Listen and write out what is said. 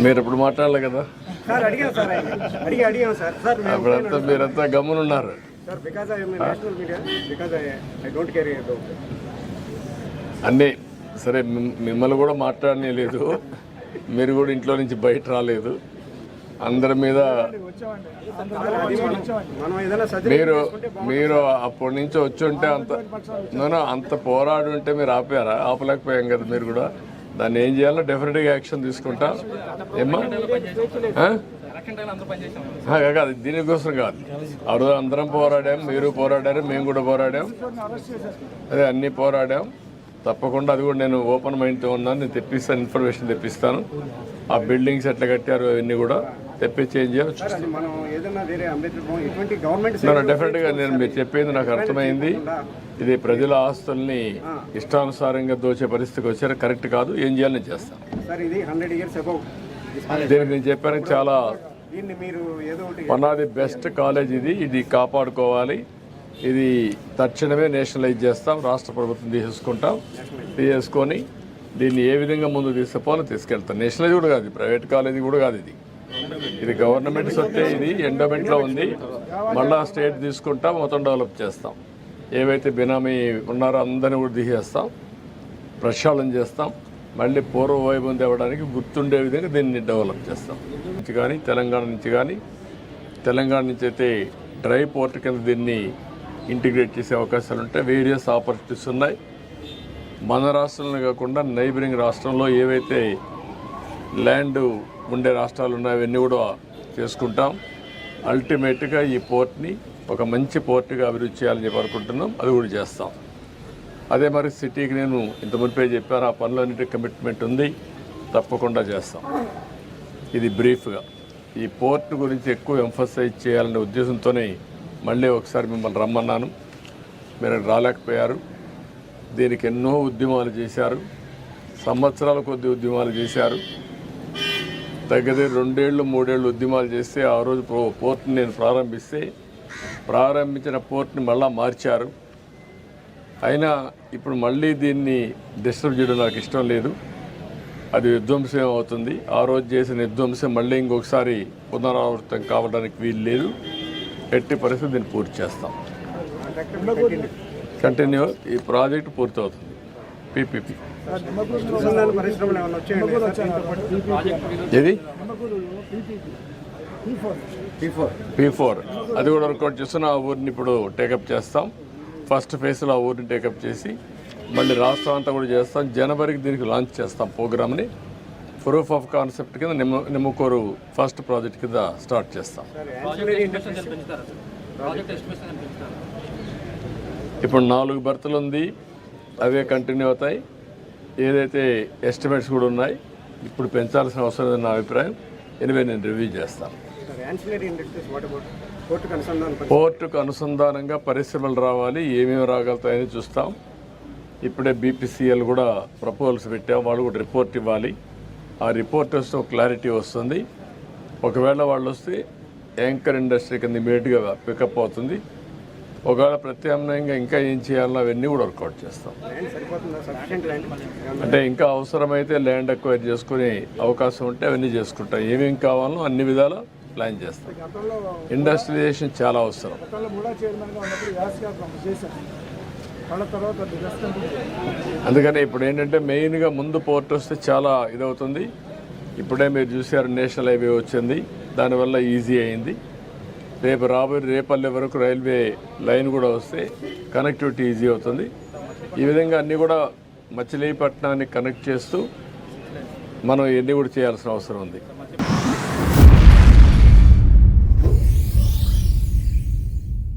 మీరు ఎప్పుడు మాట్లాడలే కదా సార్ అడిగాం సార్ అడిగాం సార్ అప్పుడంతా మీరంతా గమ్మునున్నారు. Sir because I am national media because I don't care about అన్నీ సరే. మిమ్మల్ని కూడా మాట్లాడనే లేదు, మీరు కూడా ఇంట్లో నుంచి బయట రాలేదు. అందరి మీద మీరు అప్పటి నుంచి వచ్చి ఉంటే అంత పోరాడు ఉంటే మీరు ఆపలేకపోయాం కదా. మీరు కూడా దాన్ని ఏం చేయాలో డెఫినెట్గా యాక్షన్ తీసుకుంటా. ఏమ్మా కాదు, దీనికోసం కాదు. ఆ రోజు అందరం పోరాడాం, మీరు పోరాడారు, మేము కూడా పోరాడాం. అదే అన్నీ పోరాడాం. తప్పకుండా అది కూడా నేను ఓపెన్ మైండ్తో ఉన్నాను. నేను తెప్పిస్తాను, ఇన్ఫర్మేషన్ తెప్పిస్తాను. ఆ బిల్డింగ్స్ ఎట్లా కట్టారు అవన్నీ కూడా తెప్పించి ఏం చేయాలి డెఫినెట్గా. నేను మీరు చెప్పేది నాకు అర్థమైంది. ఇది ప్రజల ఆస్తుల్ని ఇష్టానుసారంగా దోచే పరిస్థితికి వచ్చారు, కరెక్ట్ కాదు. ఏం చేయాలి నేను చేస్తాను. దీనికి నేను చెప్పాను చాలా one of the best college ఇది కాపాడుకోవాలి. ఇది తక్షణమే నేషనలైజ్ చేస్తాం, రాష్ట్ర ప్రభుత్వం తీసుకొని దీన్ని ఏ విధంగా ముందుకు తీసుకుపోవాలో తీసుకెళ్తాం. నేషనలైజ్ కూడా కాదు, ప్రైవేట్ కాలేజీ కూడా కాదు. ఇది గవర్నమెంట్ సొత్తే. ఇది ఎండోమెంట్లో ఉంది. మళ్ళా స్టేట్ తీసుకుంటాం, మొత్తం డెవలప్ చేస్తాం. ఏవైతే బినామీ ఉన్నారో అందరినీ కూడా తీసేస్తాం, ప్రక్షాళన చేస్తాం. మళ్ళీ పూర్వ వైభవం తేవడానికి గుర్తుండే విధంగా దీన్ని డెవలప్ చేస్తాం. నుంచి కానీ తెలంగాణ నుంచి అయితే డ్రై పోర్ట్ కింద దీన్ని ఇంటిగ్రేట్ చేసే అవకాశాలు ఉంటాయి. వేరియస్ ఆపర్చునిటీస్ ఉన్నాయి. మన రాష్ట్రంలో కాకుండా నైబరింగ్ రాష్ట్రంలో ఏవైతే ల్యాండ్ ఉండే రాష్ట్రాలు ఉన్నాయో అవన్నీ కూడా చేసుకుంటాం. అల్టిమేట్గా ఈ పోర్ట్ని ఒక మంచి పోర్ట్గా అభివృద్ధి చేయాలని చెప్పి అనుకుంటున్నాం. అది కూడా చేస్తాం. అదే మరి సిటీకి నేను ఇంత మునిపే చెప్పాను, ఆ పనులన్నిటి కమిట్మెంట్ ఉంది, తప్పకుండా చేస్తాం. ఇది బ్రీఫ్గా ఈ పోర్ట్ గురించి ఎక్కువ ఎంఫసైజ్ చేయాలనే ఉద్దేశంతోనే మళ్ళీ ఒకసారి మిమ్మల్ని రమ్మన్నాను. మీరు రాలేకపోయారు. దీనికి ఎన్నో ఉద్యమాలు చేశారు, సంవత్సరాల కొద్ది ఉద్యమాలు చేశారు. దగ్గర 2 ఏళ్ళు 3 ఏళ్ళు ఉద్యమాలు చేస్తే ఆ రోజు పోర్ట్ని నేను ప్రారంభించిన పోర్ట్ని మళ్ళా మార్చారు. అయినా ఇప్పుడు మళ్ళీ దీన్ని డిస్టర్బ్ చేయడం నాకు ఇష్టం లేదు. అది విధ్వంసం అవుతుంది. ఆ రోజు చేసిన విధ్వంసం మళ్ళీ ఇంకొకసారి పునరావృతం కావడానికి వీలు లేదు. ఎట్టి పరిస్థితి దీన్ని పూర్తి చేస్తాం. కంటిన్యూ ఈ ప్రాజెక్ట్ పూర్తవుతుంది. పీపీపీ ఇది P4 అది కూడా వర్కౌట్ చేస్తున్న ఆ ఊరిని ఇప్పుడు టేకప్ చేస్తాం. ఫస్ట్ ఫేజ్లో ఆ ఊరిని టేకప్ చేసి మళ్ళీ రాష్ట్రం అంతా కూడా చేస్తాం. జనవరికి దీనికి లాంచ్ చేస్తాం ప్రోగ్రామ్ని. ప్రూఫ్ ఆఫ్ కాన్సెప్ట్ కింద నిమ్మకూరు ఫస్ట్ ప్రాజెక్ట్ కింద స్టార్ట్ చేస్తాం. ఇప్పుడు 4 బర్తులు ఉంది, అవే కంటిన్యూ అవుతాయి. ఏదైతే ఎస్టిమేట్స్ కూడా ఉన్నాయి, ఇప్పుడు పెంచాల్సిన అవసరం లేదని నా అభిప్రాయం. ఎనివే నేను రివ్యూ చేస్తాను. పోర్టుకు అనుసంధానంగా పరిశ్రమలు రావాలి, ఏమేమి రాగలుగుతాయని చూస్తాం. ఇప్పుడే బీపీసీఎల్ కూడా ప్రపోజల్స్ పెట్టాం. వాళ్ళు కూడా రిపోర్ట్ ఇవ్వాలి. ఆ రిపోర్ట్ వస్తే ఒక క్లారిటీ వస్తుంది. ఒకవేళ వాళ్ళు వస్తే యాంకర్ ఇండస్ట్రీ కింద ఇమీడియట్గా పికప్ అవుతుంది. ఒకవేళ ప్రత్యామ్నాయంగా ఇంకా ఏం చేయాలో అవన్నీ కూడా వర్కౌట్ చేస్తాం. అంటే ఇంకా అవసరమైతే ల్యాండ్ అక్వైర్ చేసుకునే అవకాశం ఉంటే అవన్నీ చేసుకుంటాం. ఏమేమి కావాలో అన్ని విధాలా ప్లాన్ చేస్తాం. ఇండస్ట్రియలైజేషన్ చాలా అవసరం. అందుకని ఇప్పుడు ఏంటంటే మెయిన్గా ముందు పోర్ట్ వస్తే చాలా ఇదవుతుంది. ఇప్పుడే మీరు చూసారు నేషనల్ హైవే వచ్చింది, దానివల్ల ఈజీ అయింది. రేపల్లె వరకు రైల్వే లైన్ కూడా వస్తే కనెక్టివిటీ ఈజీ అవుతుంది. ఈ విధంగా అన్నీ కూడా మచిలీపట్నాన్ని కనెక్ట్ చేస్తూ మనం ఇవన్నీ కూడా చేయాల్సిన అవసరం ఉంది.